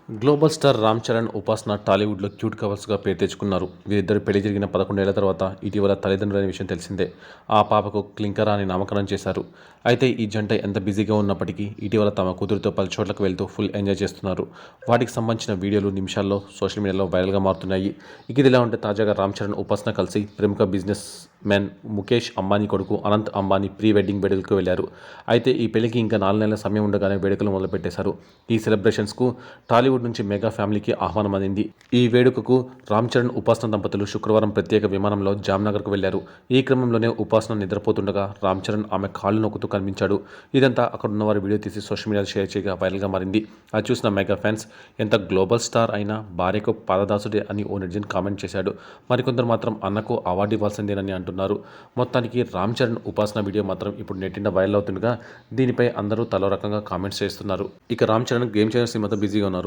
Global star Ram Charan, ఉపాసన టాలీవుడ్లో cute కపుల్స్గా పేరు తెచ్చుకున్నారు. వీరిద్దరు పెళ్లి జరిగిన 11 ఏళ్ల తర్వాత ఇటీవల తల్లిదండ్రులైన విషయం తెలిసిందే. ఆ పాపకు క్లింకరా అని నామకరణం చేశారు. అయితే ఈ జంట ఎంత బిజీగా ఉన్నప్పటికీ ఇటీవల తమ కూతురితో పలు చోట్లకు వెళ్తూ ఫుల్ ఎంజాయ్ చేస్తున్నారు. వాటికి సంబంధించిన వీడియోలు నిమిషాల్లో సోషల్ మీడియాలో వైరల్గా మారుతున్నాయి. ఇదిలా ఉంటే తాజాగా రామ్ చరణ్, ఉపాసన కలిసి ప్రముఖ బిజినెస్ మ్యాన్ ముఖేష్ అంబానీ కొడుకు అనంత్ అంబానీ ప్రీ వెడ్డింగ్ వేడుకలకు వెళ్లారు. అయితే ఈ పెళ్లికి ఇంకా 4 నెలల సమయం ఉండగానే వేడుకలు మొదలుపెట్టేశారు. ఈ సెలబ్రేషన్స్కు టాలీవుడ్ నుంచి మెగా ఫ్యామిలీకి ఆహ్వానం అందింది. ఈ వేడుకకు రామ్ చరణ్, ఉపాసన దంపతులు శుక్రవారం ప్రత్యేక విమానంలో జామ్నగర్కు వెళ్లారు. ఈ క్రమంలోనే ఉపాసన నిద్రపోతుండగా రామ్ చరణ్ ఆమె కాళ్లు నొక్కుతూ కనిపించాడు. ఇదంతా అక్కడ ఉన్నవారు వీడియో తీసి సోషల్ మీడియాలో షేర్ చేయగా వైరల్గా మారింది. అది చూసిన మెగా ఫ్యాన్స్ ఎంత గ్లోబల్ స్టార్ అయినా భార్యకు పాదదాసుడే అని ఓ నెటిజన్ కామెంట్ చేశాడు. మరికొందరు మాత్రం అన్నకు అవార్డు ఇవ్వాల్సిందేనని అంటున్నారు. మొత్తానికి రామ్ చరణ్, ఉపాసన వీడియో మాత్రం ఇప్పుడు నెట్టింట వైరల్ అవుతుండగా దీనిపై అందరూ తలో రకంగా కామెంట్స్ చేస్తున్నారు. ఇక రామ్ చరణ్ గేమ్ చేంజర్ సినిమాతో బిజీగా ఉన్నారు.